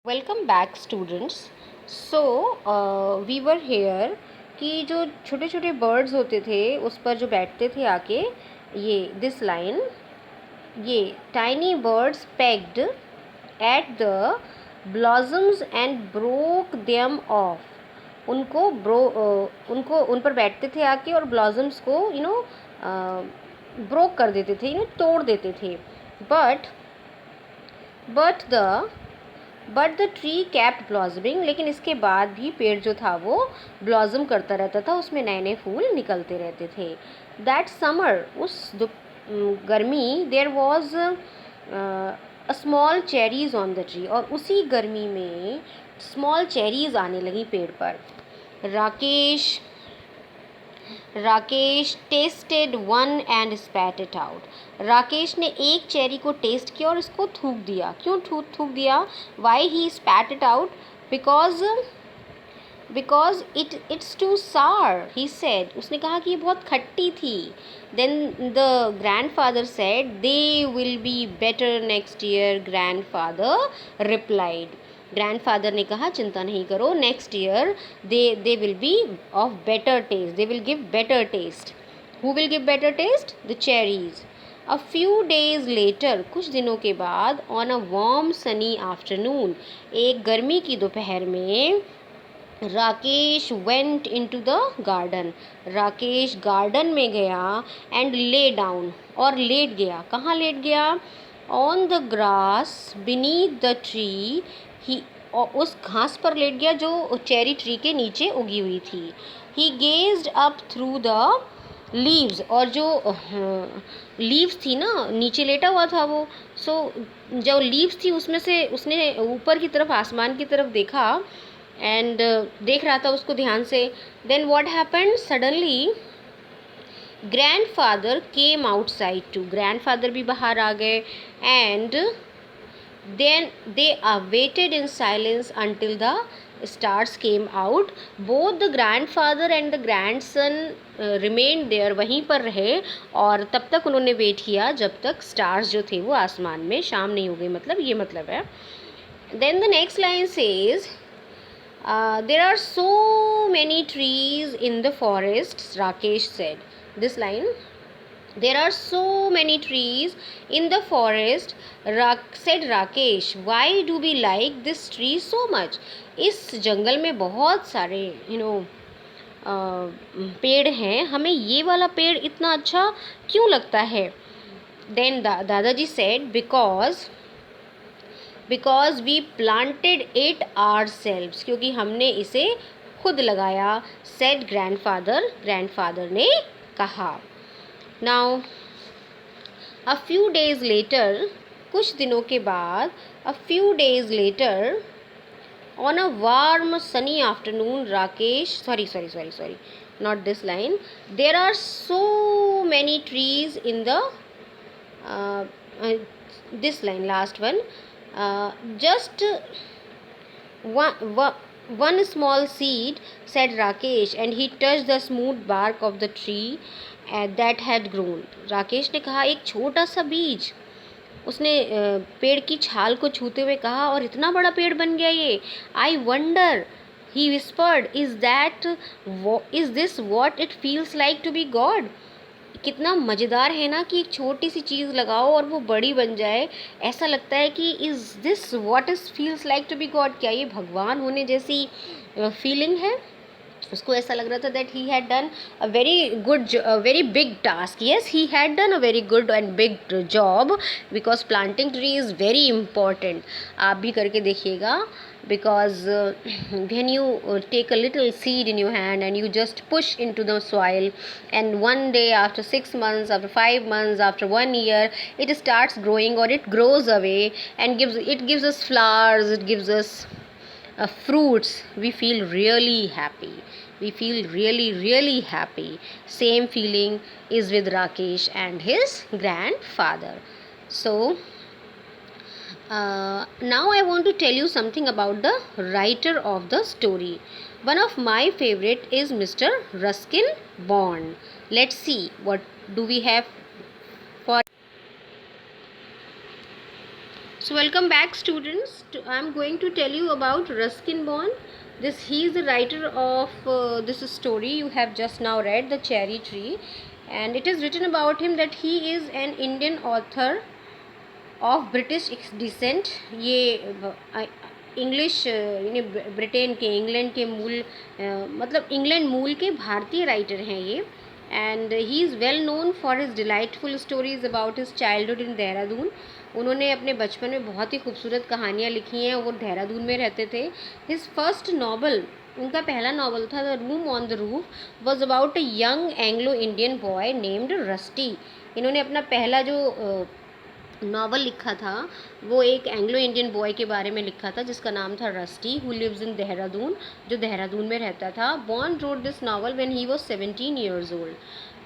Welcome back students. So we were here कि जो छोटे छोटे बर्ड्स होते थे उस पर जो बैठते थे आके, ये दिस लाइन, ये tiny birds pegged at the blossoms and broke them of. उनको उन पर बैठते थे आके और ब्लॉसम्स को ब्रोक कर देते थे, तोड़ देते थे। But but the but the tree kept blossoming, लेकिन इसके बाद भी पेड़ जो था वो ब्लॉसम करता रहता था, उसमें नए नए फूल निकलते रहते थे। दैट समर, गर्मी, there was a small cherries on the tree, और उसी गर्मी में स्मॉल चेरीज आने लगी पेड़ पर। Rakesh Rakesh tested one and स्पैट it out. Rakesh ने एक चेरी को टेस्ट किया और इसको थूक दिया। क्यों थूक दिया? Why he spat it out? Because it's too sour, he said. उसने कहा कि ये बहुत खट्टी थी। Then the grandfather said, they will be better next year, grandfather replied. Grandfather ने कहा, चिंता नहीं करो, next year they will be of better taste, they will give better taste. Who will give better taste? The cherries. A few days later, कुछ दिनों के बाद, on a warm sunny afternoon, एक गर्मी की दोपहर में, Rakesh went into the garden. Rakesh garden में गया एंड ले डाउन, और लेट गया। कहाँ लेट गया? On the grass beneath the tree, he, और उस घास पर लेट गया जो चेरी ट्री के नीचे उगी हुई थी। He gazed up through the leaves, और जो लीव्स थी ना, नीचे लेटा हुआ था वो। जो लीव्स थी उसमें से उसने ऊपर की तरफ, आसमान की तरफ देखा, एंड देख रहा था उसको ध्यान से। Then what happened? Suddenly grandfather came outside too, grandfather भी बाहर आ गए। And then they waited in silence until the stars came out. Both the grandfather and the grandson remained there, वहीं पर रहे, और तब तक उन्होंने वेट किया जब तक स्टार्स जो थे वो आसमान में शाम नहीं हो गई, मतलब ये मतलब है। Then the next line says, there are so many trees in the forests, Rakesh said. This line, there are so many trees in the forest, said Rakesh. Why do we like this tree so much? इस जंगल में बहुत सारे पेड़ हैं, हमें ये वाला पेड़ इतना अच्छा क्यों लगता है? Then दादाजी said, because we planted it ourselves, क्योंकि हमने इसे खुद लगाया, said grandfather ने कहा। Now, a few days later, कुछ दिनों के बाद, a few days later, on a warm sunny afternoon, Rakesh, sorry, not this line. There are so many trees in the, uh, uh, this line, last one. Just one small seed, said Rakesh, and he touched the smooth bark of the tree that had grown. Rakesh ने कहा, एक छोटा सा बीज। उसने पेड़ की छाल को छूते हुए कहा, और इतना बड़ा पेड़ बन गया ये। I wonder, he whispered, is this what it feels like to be God? कितना मज़ेदार है ना कि एक छोटी सी चीज़ लगाओ और वो बड़ी बन जाए। ऐसा लगता है कि is this what is feels like to be God? क्या ये भगवान होने जैसी फीलिंग है? उसको ऐसा लग रहा था that he had done a very big task. Yes, he had done a very good and big job, because planting tree is very important. आप भी करके देखिएगा, because when you take a little seed in your hand and you just push into the soil, and one day, after 6 months, after 5 months, after 1 year, it starts growing, or it grows away and gives us flowers, it gives us fruits. We feel really happy, we feel really happy. Same feeling is with Rakesh and his grandfather. So now I want to tell you something about the writer of the story. One of my favorite is Mr. Ruskin Bond. Let's see what do we have for. So welcome back, students. I'm going to tell you about Ruskin Bond. He is the writer of this story you have just now read, The Cherry Tree, and it is written about him that he is an Indian author of British descent. ये English यानी Britain के, England के मूल मतलब England मूल के भारतीय writer हैं ये. And he is well known for his delightful stories about his childhood इन देहरादून. उन्होंने अपने बचपन में बहुत ही खूबसूरत कहानियाँ लिखी हैं. वो देहरादून में रहते थे. हिज फर्स्ट नावल, उनका पहला नावल था the room on the roof, was about a young Anglo Indian boy named rusty. इन्होंने अपना पहला जो नावल लिखा था वो एक एंग्लो इंडियन बॉय के बारे में लिखा था जिसका नाम था Rusty, who lives in Dehradun, जो देहरादून में रहता था. Bond wrote this novel when he was 17 years old.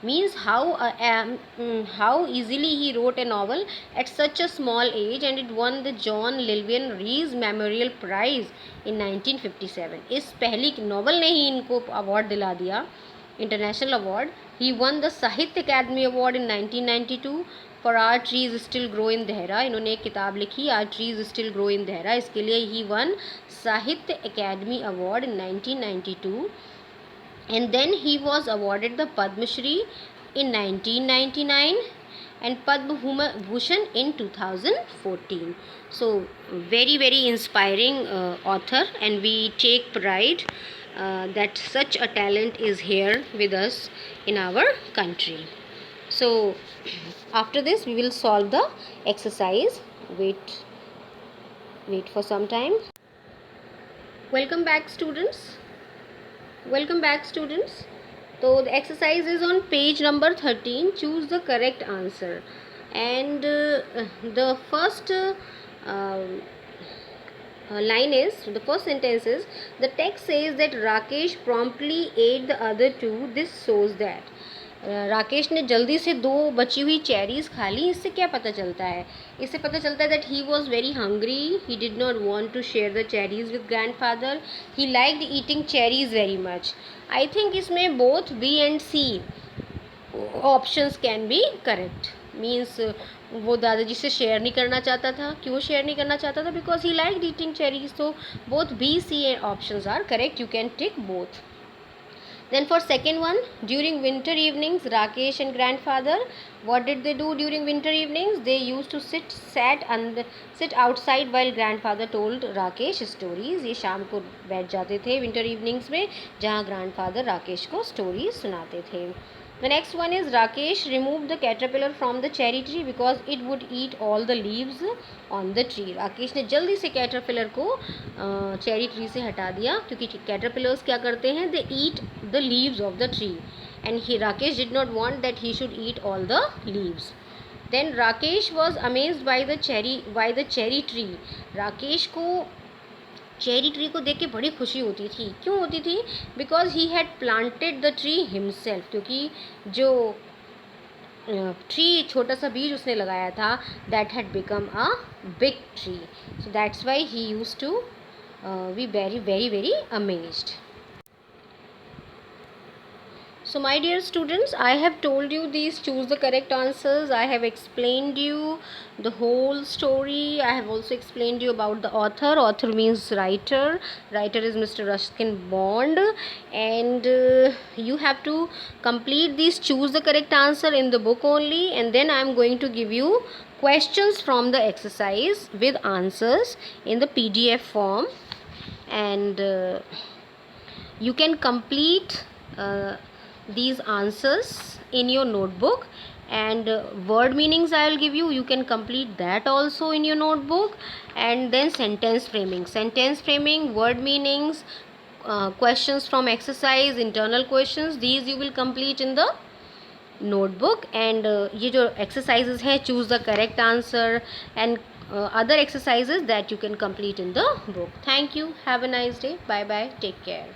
Means how easily he wrote a novel at such a small age, and it won the John Lillian Rees Memorial Prize in 1957. इस पहली novel ने ही इनको award दिला दिया, international award. He won the Sahitya Akademi award in 1992 for our trees still grow in Dehra. इन्होंने एक किताब लिखी, our trees still grow in Dehra. इसके लिए he won Sahitya Akademi award in 1992. And then he was awarded the Padma Shri in 1999 and Padma Bhushan in 2014. So very inspiring author, and we take pride that such a talent is here with us in our country. So after this we will solve the exercise. Wait for some time. Welcome back, students. So the exercise is on page number 13. Choose the correct answer. And the first line is, the first sentence is, the text says that Rakesh promptly ate the other two. This shows that Rakesh ने जल्दी से 2 बची हुई cherries खा ली. इससे क्या पता चलता है? इससे पता चलता है that he was very hungry. He did not want to share the cherries with grandfather. He liked eating cherries very much. I think इसमें both B and C options can be correct. Means वो दादाजी से share नहीं करना चाहता था. क्यों share नहीं करना चाहता था? Because he liked eating cherries. तो both B C options are correct. You can take both. Then for second one, during winter evenings, Rakesh and grandfather, what did they do during winter evenings? They used to sit outside while grandfather told Rakesh stories. ये शाम को बैठ जाते थे winter evenings में, जहाँ grandfather Rakesh को stories सुनाते थे. The next one is Rakesh removed the caterpillar from the cherry tree because it would eat all the leaves on the tree. Rakesh ने जल्दी से caterpillar को cherry tree से हटा दिया क्योंकि caterpillars क्या करते हैं? They eat the leaves of the tree, and Rakesh did not want that he should eat all the leaves. Then Rakesh was amazed by the cherry tree. Rakesh को cherry tree को देख के बड़ी खुशी होती थी. क्यों होती थी? Because he had planted the tree himself. क्योंकि जो ट्री, छोटा सा बीज उसने लगाया था, that had become a big tree. So that's why he use to be very amazed. So my dear students, I have told you these choose the correct answers. I have explained you the whole story. I have also explained you about the author. Author means writer. Writer is Mr. Ruskin Bond. And you have to complete these choose the correct answer in the book only. And then I am going to give you questions from the exercise with answers in the PDF form. And you can complete these answers in your notebook, and word meanings I will give you. You can complete that also in your notebook. And then sentence framing, word meanings, questions from exercise, internal questions, these you will complete in the notebook. And ये जो exercises हैं, choose the correct answer, and other exercises that you can complete in the book. Thank you. Have a nice day. Bye bye. Take care.